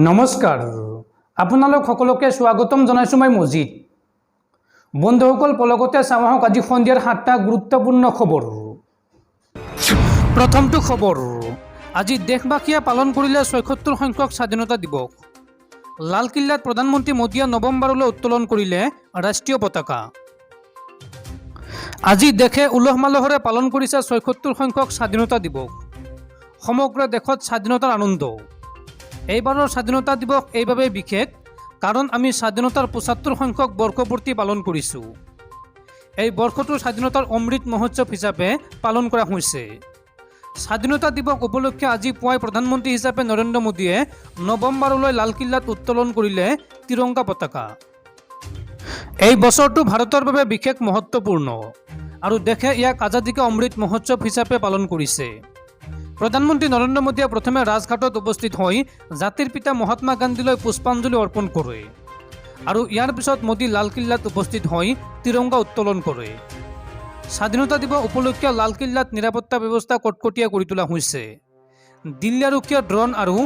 নমস্কাৰ আপোনালোক সকলোকে স্বাগতম জনাইছো মই মজিদ বন্ধুসকল পলকতে চাওঁ আহক আজি সন্ধিয়াৰ 7টা গুৰুত্বপূৰ্ণ খবৰ প্ৰথমটো খবৰ আজি দেশবাসীয়ে পালন কৰিলে ৭৬ সংখ্যক স্বাধীনতা দিৱস লালকিল্লাত প্ৰধানমন্ত্ৰী মোদীয়ে নৱেম্বৰলৈ উত্তোলন কৰিলে ৰাষ্ট্ৰীয় পতাকা আজি দেশে উলহ মালহেৰে পালন কৰিছে ৭৬ সংখ্যক স্বাধীনতা দিৱস সমগ্ৰ দেশত স্বাধীনতাৰ আনন্দ এইবাৰৰ স্বাধীনতা দিৱস এইভাবে বিশেষ কাৰণ আমি স্বাধীনতাৰ ৭৫ সংখ্যক বৰ্ষপূৰ্তি পালন কৰিছোঁ এই বৰ্ষটো স্বাধীনতাৰ অমৃত মহোৎসৱ হিচাপে পালন কৰা হৈছে স্বাধীনতা দিৱস উপলক্ষে আজি পুৱাই প্ৰধানমন্ত্ৰী হিচাপে নৰেন্দ্ৰ মোদীয়ে নৱেম্বৰলৈ লালকিল্লাত উত্তোলন কৰিলে তিৰংগা পতাকা এই বছৰটো ভাৰতৰ বাবে বিশেষ মহত্বপূৰ্ণ আৰু দেশে ইয়াক আজাদী কা অমৃত মহোৎসৱ হিচাপে পালন কৰিছে প্ৰধানমন্ত্ৰী নৰেন্দ্ৰ মোদীয়ে প্ৰথমে ৰাজঘাটত উপস্থিত হৈ জাতিৰ পিতা মহাত্মা গান্ধীলৈ পুষ্পাঞ্জলি অৰ্পণ কৰে আৰু ইয়াৰ পিছত মোদী লালকিল্লাত উপস্থিত হৈ তিৰংগা উত্তোলন কৰে স্বাধীনতা দিৱস উপলক্ষে লালকিল্লাত নিৰাপত্তা ব্যৱস্থা কটকটীয়া কৰি তোলা হৈছে দিল্লী আৰক্ষীয়ে ড্ৰোন আৰু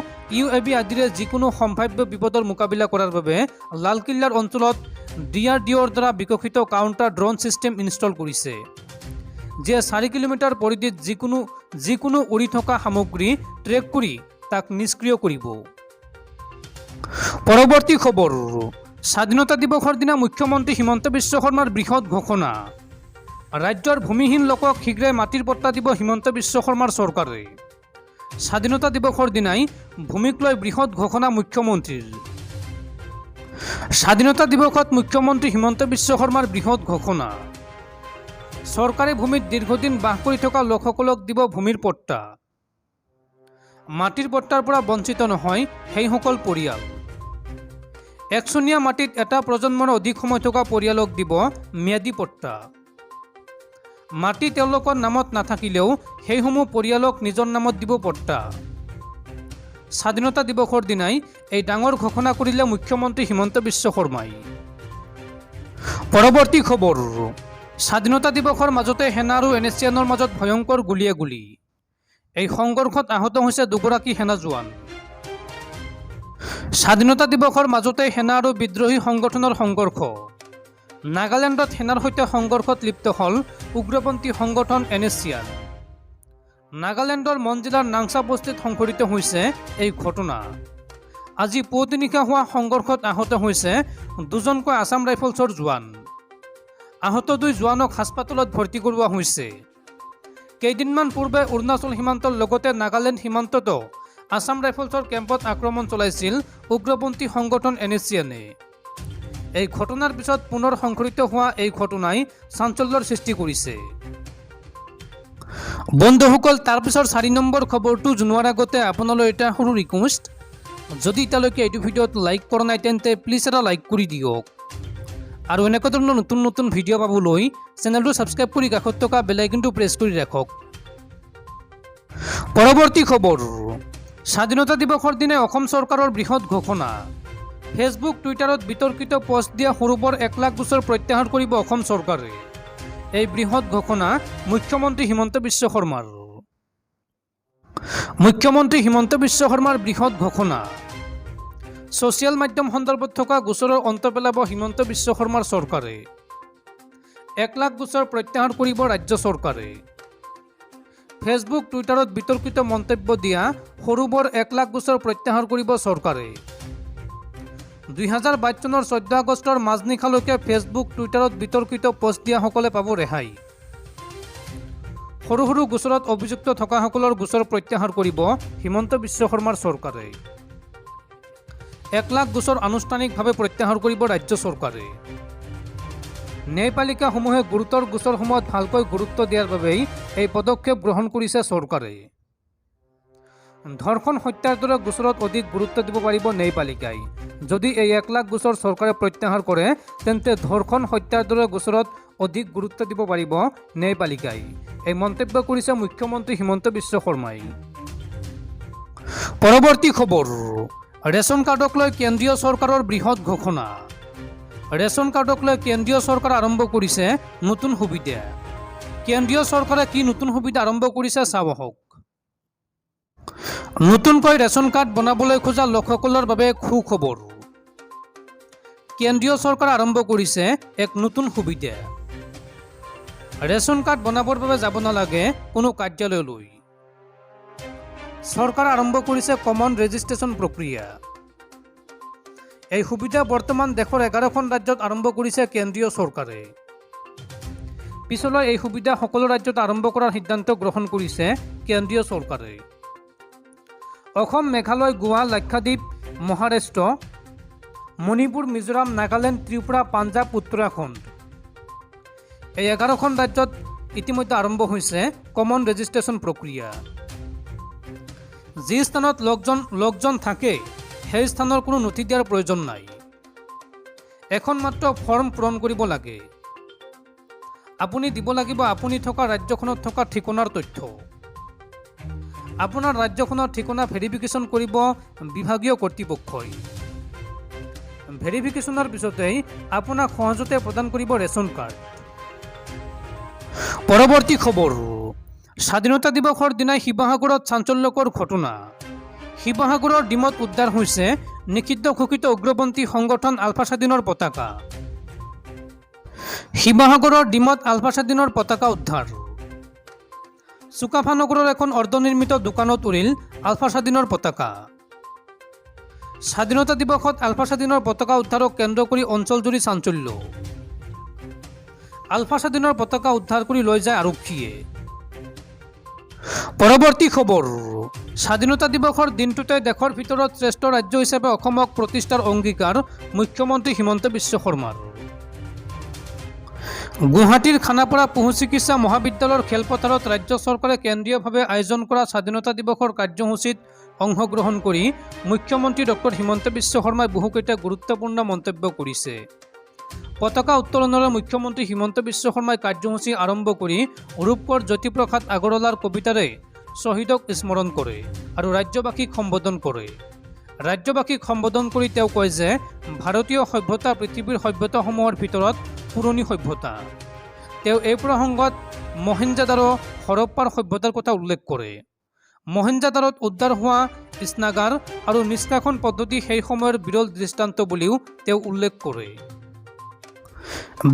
UAV আদিৰে যিকোনো সম্ভাৱ্য বিপদৰ মোকাবিলা কৰাৰ বাবে লালকিল্লাৰ অঞ্চলত DRDOৰ দ্বাৰা বিকশিত কাউণ্টাৰ ড্ৰোন ছিষ্টেম ইনষ্টল কৰিছে যে 4 কিলোমিটাৰ পৰিধিত যিকোনো উৰি থকা সামগ্ৰী ট্ৰেক কৰি তাক নিষ্ক্ৰিয় কৰিব পৰৱৰ্তী খবৰ স্বাধীনতা দিৱসৰ দিনা মুখ্যমন্ত্ৰী হিমন্ত বিশ্ব শৰ্মাৰ বৃহৎ ঘোষণা ৰাজ্যৰ ভূমিহীন লোকক শীঘ্ৰে মাটিৰ পট্টা দিব হিমন্ত বিশ্ব শৰ্মাৰ চৰকাৰে স্বাধীনতা দিৱসৰ দিনাই ভূমিক লৈ বৃহৎ ঘোষণা মুখ্যমন্ত্ৰীৰ স্বাধীনতা দিৱসত মুখ্যমন্ত্ৰী হিমন্ত বিশ্ব শৰ্মাৰ বৃহৎ ঘোষণা চৰকাৰী ভূমিত দীৰ্ঘদিন বাস কৰি থকা লোকসকলক দিব ভূমিৰ পট্টা মাটিৰ পট্টাৰ পৰা বঞ্চিত নহয় সেইসকল পৰিয়াল একচনীয়া মাটিত এটা প্ৰজন্মৰ অধিক সময় থকা পৰিয়ালক দিব ম্যাদী পট্টা মাটি তেওঁলোকৰ নামত নাথাকিলেও সেইসমূহ পৰিয়ালক নিজৰ নামত দিব পট্টা স্বাধীনতা দিৱসৰ দিনাই এই ডাঙৰ ঘোষণা কৰিলে মুখ্যমন্ত্ৰী হিমন্ত বিশ্ব শৰ্মাই পৰৱৰ্তী খবৰ স্বাধীনতা দিৱসৰ মাজতে সেনা আৰু NSCNৰ মাজত ভয়ংকৰ গুলিয়াগুলি এই সংঘৰ্ষত আহত হৈছে দুগৰাকী সেনা জোৱান স্বাধীনতা দিৱসৰ মাজতে সেনা আৰু বিদ্ৰোহী সংগঠনৰ সংঘৰ্ষ নাগালেণ্ডত সেনাৰ সৈতে সংঘৰ্ষত লিপ্ত হ'ল উগ্ৰপন্থী সংগঠন NSCN নাগালেণ্ডৰ মন জিলাৰ নাংচা বস্তিত সংঘটিত হৈছে এই ঘটনা আজি পুৱতি নিশা হোৱা সংঘৰ্ষত আহত হৈছে দুজনকৈ আছাম ৰাইফলছৰ জোৱান আহত 2 জোৱানক হাস্পতালত ভৰ্তি কৰোৱা হৈছে কেইদিনমান পূৰ্বে অৰুণাচল সীমান্তৰ লগতে নাগালেণ্ড সীমান্ততো আছাম ৰাইফলছৰ কেম্পত আক্ৰমণ চলাইছিল উগ্ৰপন্থী সংগঠন NSCNে এই ঘটনাৰ পিছত পুনৰ সংঘটিত হোৱা এই ঘটনাই চাঞ্চল্যৰ সৃষ্টি কৰিছে বন্ধুসকল তাৰ পিছৰ 4 নম্বৰ খবৰটো জনোৱাৰ আগতে আপোনালৈ এটা সৰু ৰিকুৱেষ্ট যদি এতিয়ালৈকে এইটো ভিডিঅ'ত লাইক কৰা নাই তেন্তে প্লিজ এটা লাইক কৰি দিয়ক আৰু এনেকুৱা ধৰণৰ নতুন নতুন ভিডিঅ' পাবলৈ চেনেলটো ছাবস্ক্ৰাইব কৰি কাষত থকা বেল আইকনটো প্ৰেছ কৰি ৰাখক পৰৱৰ্তী খবৰ স্বাধীনতা দিৱসৰ দিনা অসম চৰকাৰৰ বৃহৎ ঘোষণা ফেচবুক টুইটাৰত বিতৰ্কিত পোষ্ট দিয়া সৰুবৰ 1 লাখ বছৰ প্ৰত্যাহাৰ কৰিব অসম চৰকাৰে এই বৃহৎ ঘোষণা মুখ্যমন্ত্ৰী হিমন্ত বিশ্ব শৰ্মাৰ বৃহৎ ঘোষণা ছ'চিয়েল মাধ্যম সন্দৰ্ভত থকা গোচৰৰ অন্ত পেলাব হিমন্ত বিশ্ব শৰ্মাৰ চৰকাৰে 1 লাখ বছৰ প্ৰত্যাহাৰ কৰিব ৰাজ্য চৰকাৰে ফেচবুক টুইটাৰত বিতৰ্কিত মন্তব্য দিয়া সৰুবৰ 1 লাখ বছৰ প্ৰত্যাহাৰ কৰিব চৰকাৰে 2022 চনৰ 14 আগষ্টৰ মাজনিশালৈকে ফেচবুক টুইটাৰত বিতৰ্কিত পোষ্ট দিয়াসকলে পাব ৰেহাই সৰু সৰু গোচৰত অভিযুক্ত থকাসকলৰ গোচৰ প্ৰত্যাহাৰ কৰিব হিমন্ত বিশ্ব শৰ্মাৰ চৰকাৰে 1 লাখ গোচৰ আনুষ্ঠানিকভাৱে প্ৰত্যাহাৰ কৰিব ৰাজ্য চৰকাৰে ন্যায়পালিকাসমূহে গুৰুতৰ গোচৰসমূহত ভালকৈ গুৰুত্ব দিয়াৰ বাবেই এই পদক্ষেপ গ্ৰহণ কৰিছে চৰকাৰে ধৰ্ষণ হত্যাৰ দৰে গোচৰত অধিক গুৰুত্ব দিব পাৰিব ন্যায়পালিকাই যদি এই 1 লাখ গোচৰ চৰকাৰে প্ৰত্যাহাৰ কৰে তেন্তে ধৰ্ষণ হত্যাৰ দৰে গোচৰত অধিক গুৰুত্ব দিব পাৰিব ন্যায়পালিকাই এই মন্তব্য কৰিছে মুখ্যমন্ত্ৰী হিমন্ত বিশ্ব শৰ্মাই পৰৱৰ্তী খবৰ ৰেচন কাৰ্ডক লৈ কেন্দ্ৰীয় চৰকাৰৰ বৃহৎ ঘোষণা ৰেচন কাৰ্ডক লৈ কেন্দ্ৰীয় চৰকাৰ আৰম্ভ কৰিছে নতুন সুবিধা কেন্দ্ৰীয় চৰকাৰে কি নতুন সুবিধা আৰম্ভ কৰিছে চাওক নতুনকৈ ৰেচন কাৰ্ড বনাবলৈ খোজা লোকসকলৰ বাবে সুখবৰ। কেন্দ্ৰীয় চৰকাৰে আৰম্ভ কৰিছে এক নতুন সুবিধা। ৰেচন কাৰ্ড বনাবৰ বাবে যাব নালাগে কোনো কাৰ্যালয়লৈ। চৰকাৰে আৰম্ভ কৰিছে কমন ৰেজিষ্ট্ৰেশ্যন প্ৰক্ৰিয়া। এই সুবিধা বৰ্তমান দেশৰ 11খন ৰাজ্যত আৰম্ভ কৰিছে কেন্দ্ৰীয় চৰকাৰে। পিছলৈ এই সুবিধা সকলো ৰাজ্যত আৰম্ভ কৰাৰ সিদ্ধান্ত গ্ৰহণ কৰিছে কেন্দ্ৰীয় চৰকাৰে। অসম, মেঘালয়, গোৱা, লাক্ষাদ্বীপ, মহাৰাষ্ট্ৰ, মণিপুৰ, মিজোৰাম, নাগালেণ্ড, ত্ৰিপুৰা, পাঞ্জাৱ, উত্তৰাখণ্ড এই 11খন ৰাজ্যত ইতিমধ্যে আৰম্ভ হৈছে কমন ৰেজিষ্ট্ৰেশ্যন প্ৰক্ৰিয়া। যি স্থানত লোকজন থাকে সেই স্থানৰ কোনো নথি দিয়াৰ প্ৰয়োজন নাই। এখন মাত্ৰ ফৰ্ম পূৰণ কৰিব লাগে। আপুনি দিব লাগিব আপুনি থকা ৰাজ্যখনত থকা ঠিকনাৰ তথ্য। আপোনাৰ ৰাজ্যখনৰ ঠিকনা ভেৰিফিকেশ্যন কৰিব বিভাগীয় কৰ্তৃপক্ষই। ভেৰিফিকেশ্যনৰ পিছতেই আপোনাক সহজতে প্ৰদান কৰিব ৰেচন কাৰ্ড। পৰৱৰ্তী খবৰ, স্বাধীনতা দিৱসৰ দিনাই শিৱসাগৰত চাঞ্চল্যকৰ ঘটনা। শিৱসাগৰৰ ডিমত উদ্ধাৰ হৈছে নিষিদ্ধ ঘোষিত উগ্ৰপন্থী সংগঠন আলফা স্বাধীনৰ পতাকা। শিৱসাগৰৰ ডিমত আলফা স্বাধীনৰ পতাকা উদ্ধাৰ। চুকাফানগৰৰ এখন অৰ্ধনিৰ্মিত দোকানত উৰিল আলফা স্বাধীনৰ পতাকা। স্বাধীনতা দিৱসত আলফা স্বাধীনৰ পতাকা উদ্ধাৰক কেন্দ্ৰ কৰি অঞ্চলজুৰি চাঞ্চল্য। আলফা স্বাধীনৰ পতাকা উদ্ধাৰ কৰি লৈ যায় আৰক্ষীয়ে। পৰৱৰ্তী খবৰ, স্বাধীনতা দিৱসৰ দিনটোতে দেশৰ ভিতৰত শ্ৰেষ্ঠ ৰাজ্য হিচাপে অসমক প্ৰতিষ্ঠাৰ অংগীকাৰ মুখ্যমন্ত্ৰী হিমন্ত বিশ্ব শৰ্মাৰ। গুৱাহাটীৰ খানাপাৰা পশু চিকিৎসা মহাবিদ্যালয়ৰ খেলপথাৰত ৰাজ্য চৰকাৰে কেন্দ্ৰীয়ভাৱে আয়োজন কৰা স্বাধীনতা দিৱসৰ কাৰ্যসূচীত অংশগ্ৰহণ কৰি মুখ্যমন্ত্ৰী ডক্টৰ হিমন্ত বিশ্ব শৰ্মাই বহুকেইটা গুৰুত্বপূৰ্ণ মন্তব্য কৰিছে। পতাকা উত্তোলনেৰে মুখ্যমন্ত্ৰী হিমন্ত বিশ্ব শৰ্মাই কাৰ্যসূচী আৰম্ভ কৰি ৰূপকৰ জ্যোতিপ্ৰসাদ আগৰৱালাৰ কবিতাৰে শ্বহীদক স্মৰণ কৰে আৰু ৰাজ্যবাসীক সম্বোধন কৰে। ৰাজ্যবাসীক সম্বোধন কৰি তেওঁ কয় যে ভাৰতীয় সভ্যতা পৃথিৱীৰ সভ্যতাসমূহৰ ভিতৰত পুৰণি সভ্যতা। তেওঁ এই প্ৰসংগত মহেঞ্জোদাৰো হৰপ্পাৰ সভ্যতাৰ কথা উল্লেখ কৰে। মহেঞ্জোদাৰোত উদ্ধাৰ হোৱা স্নাগাৰ আৰু নিষ্কাশন পদ্ধতি সেই সময়ৰ বিৰল দৃষ্টান্ত বুলিও তেওঁ উল্লেখ কৰে।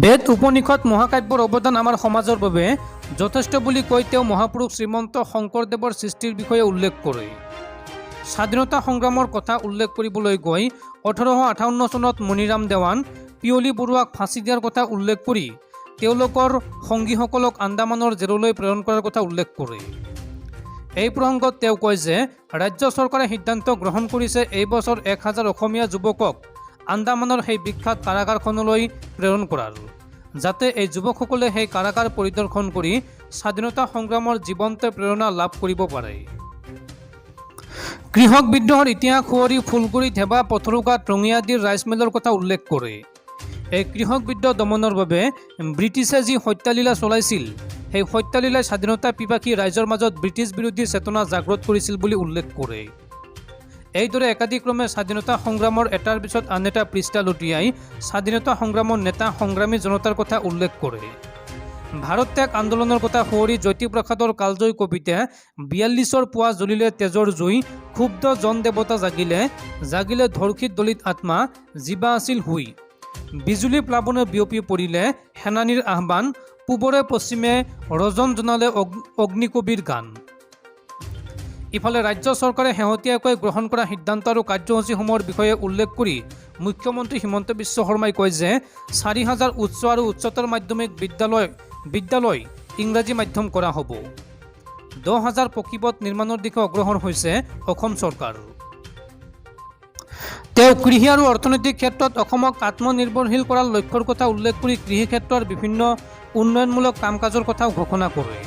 বেদ, উপনিষদ, মহাকাব্যৰ অৱদান আমাৰ সমাজৰ বাবে যথেষ্ট বুলি কৈ তেওঁ মহাপুৰুষ শ্ৰীমন্ত শংকৰদেৱৰ সৃষ্টিৰ বিষয়ে উল্লেখ কৰে। স্বাধীনতা সংগ্ৰামৰ কথা উল্লেখ কৰিবলৈ গৈ 1858 চনত মণিৰাম দেৱান, পিয়লি বৰুৱাক ফাঁচি দিয়াৰ কথা উল্লেখ কৰি তেওঁলোকৰ সংগীসকলক আন্দামানৰ জেৰলৈ প্ৰেৰণ কৰাৰ কথা উল্লেখ কৰে। এই প্ৰসংগত তেওঁ কয় যে ৰাজ্য চৰকাৰে সিদ্ধান্ত গ্ৰহণ কৰিছে এই বছৰ 1000 অসমীয়া যুৱকক আন্দামানৰ সেই বিখ্যাত কাৰাগাৰখনলৈ প্ৰেৰণ কৰাৰ, যাতে এই যুৱকসকলে সেই কাৰাগাৰ পৰিদৰ্শন কৰি স্বাধীনতা সংগ্ৰামৰ জীৱন্ত প্ৰেৰণা লাভ কৰিব পাৰে। কৃষক বিদ্ৰোহৰ ইতিহাস সুঁৱৰি ফুলগুৰি, ধেবা, পথৰুঘাট, ৰঙিয়াদিৰ ৰাইচ মিলৰ কথা উল্লেখ কৰে। এই কৃষক বিদ্ৰোহ দমনৰ বাবে ব্ৰিটিছে যি হত্যালীলা চলাইছিল সেই হত্যালীলাই স্বাধীনতা পিপাসী ৰাইজৰ মাজত ব্ৰিটিছ বিৰোধী চেতনা জাগ্ৰত কৰিছিল বুলি উল্লেখ কৰে। এইদৰে একাদিক্ৰমে স্বাধীনতা সংগ্ৰামৰ এটাৰ পিছত আন এটা পৃষ্ঠা লুটিয়াই স্বাধীনতা সংগ্ৰামৰ নেতা সংগ্ৰামী জনতাৰ কথা উল্লেখ কৰে। ভাৰত ত্যাগ আন্দোলনৰ কথা সুঁৱৰি জ্যোতিপ্ৰসাদৰ কালজয়ী কবিতা 42ৰ পুৱা জ্বলিলে তেজৰ জুই, ক্ষুব্ধ জন দেৱতা জাগিলে ধৰ্ষিত দলিত আত্মা, জীৱা আছিল শুই, বিজুলী প্লাৱনে বিয়পি পৰিলে সেনানীৰ আহ্বান, পূবৰে পশ্চিমে ৰজন জনালে অগ্নিকবিৰ গান। ইফালে ৰাজ্য চৰকাৰে শেহতীয়াকৈ গ্ৰহণ কৰা সিদ্ধান্ত আৰু কাৰ্যসূচীসমূহৰ বিষয়ে উল্লেখ কৰি মুখ্যমন্ত্ৰী হিমন্ত বিশ্ব শৰ্মাই কয় যে 4000 উচ্চ আৰু উচ্চতৰ মাধ্যমিক বিদ্যালয় ইংৰাজী মাধ্যম কৰা হ'ব। 10,000 পকীপথ নিৰ্মাণৰ দিশে অগ্ৰসৰ হৈছে অসম চৰকাৰ। তেওঁ কৃষি আৰু অৰ্থনৈতিক ক্ষেত্ৰত অসমক আত্মনিৰ্ভৰশীল কৰাৰ লক্ষ্যৰ কথা উল্লেখ কৰি কৃষি ক্ষেত্ৰৰ বিভিন্ন উন্নয়নমূলক কাম কাজৰ কথাও ঘোষণা কৰে।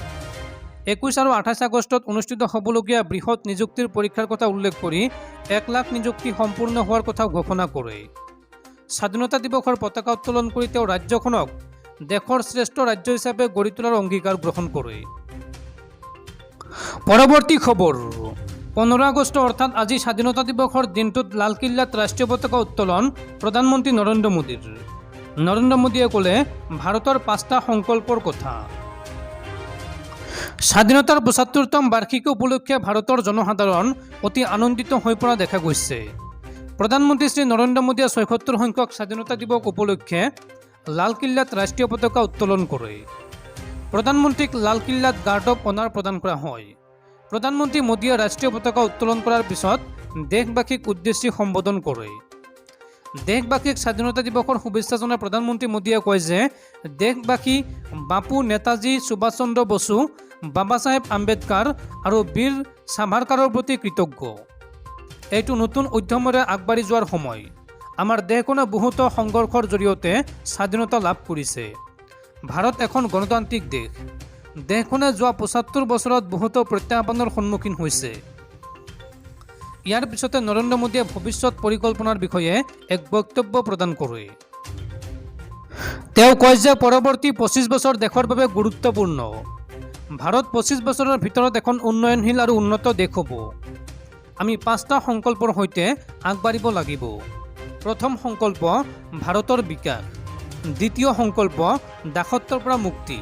21 আৰু 28 আগষ্টত অনুষ্ঠিত হ'বলগীয়া বৃহৎ নিযুক্তিৰ পৰীক্ষাৰ কথা উল্লেখ কৰি 1 লাখ নিযুক্তি সম্পূৰ্ণ হোৱাৰ কথাও ঘোষণা কৰে। স্বাধীনতা দিৱসৰ পতাকা উত্তোলন কৰি তেওঁ ৰাজ্যখনক দেশৰ শ্ৰেষ্ঠ ৰাজ্য হিচাপে গঢ়ি তোলাৰ অংগীকাৰ গ্ৰহণ কৰে। পৰৱৰ্তী খবৰ, 15 আগষ্ট অৰ্থাৎ আজি স্বাধীনতা দিৱসৰ দিনটোত লালকিল্লাত ৰাষ্ট্ৰীয় পতাকা উত্তোলন প্ৰধানমন্ত্ৰী নৰেন্দ্ৰ মোদীৰ। নৰেন্দ্ৰ মোদীয়ে ক'লে ভাৰতৰ 5টা সংকল্পৰ কথা। স্বাধীনতাৰ ৭৫তম বাৰ্ষিকী উপলক্ষে ভাৰতৰ জনসাধাৰণ অতি আনন্দিত হৈ পৰা দেখা গৈছে। প্ৰধানমন্ত্ৰী শ্ৰী নৰেন্দ্ৰ মোদীয়ে ৭৬ সংখ্যক স্বাধীনতা দিৱস উপলক্ষে লালকিল্লাত ৰাষ্ট্ৰীয় পতাকা উত্তোলন কৰে। প্ৰধানমন্ত্ৰীক লালকিল্লাত গাৰ্ড অৱ অনাৰ প্ৰদান কৰা হয়। প্ৰধানমন্ত্ৰী মোদীয়ে ৰাষ্ট্ৰীয় পতাকা উত্তোলন কৰাৰ পিছত দেশবাসীক উদ্দেশ্যি সম্বোধন কৰে। দেশবাসীক স্বাধীনতা দিৱসৰ শুভেচ্ছা জনাই প্ৰধানমন্ত্ৰী মোদীয়ে কয় যে দেশবাসী বাপু, নেতাজী সুভাষ চন্দ্ৰ বসু, বাবা চাহেব আম্বেদকাৰ আৰু বীৰ সাভাৰকাৰৰ প্ৰতি কৃতজ্ঞ। এইটো নতুন উদ্যমেৰে আগবাঢ়ি যোৱাৰ সময়। আমাৰ দেশখনে বহুতো সংঘৰ্ষৰ জৰিয়তে স্বাধীনতা লাভ কৰিছে। ভাৰত এখন গণতান্ত্ৰিক দেশ। দেশখনে যোৱা ৭৫ বছৰত বহুতো প্ৰত্যাহ্বানৰ সন্মুখীন হৈছে। ইয়াৰ পিছতে নৰেন্দ্ৰ মোদীয়ে ভৱিষ্যত পৰিকল্পনাৰ বিষয়ে এক বক্তব্য প্ৰদান কৰে। তেওঁ কয় যে পৰৱৰ্তী ২৫ বছৰ দেশৰ বাবে গুৰুত্বপূৰ্ণ। ভাৰত ২৫ বছৰৰ ভিতৰত এখন উন্নয়নশীল আৰু উন্নত দেশ হ'ব। আমি ৫টা সংকল্পৰ সৈতে আগবাঢ়িব লাগিব। প্ৰথম সংকল্প ভাৰতৰ বিকাশ, দ্বিতীয় সংকল্প দাসত্বৰ পৰা মুক্তি,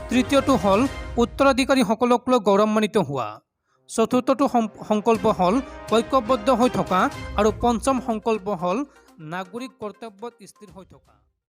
তৃতীয়টো হ'ল উত্তৰাধিকাৰীসকলক লৈ গৌৰৱান্বিত হোৱা, চতুৰ্থটো সংকল্প হ'ল ঐক্যবদ্ধ হৈ থকা আৰু পঞ্চম সংকল্প হ'ল নাগৰিক কৰ্তব্যত স্থিৰ হৈ থকা।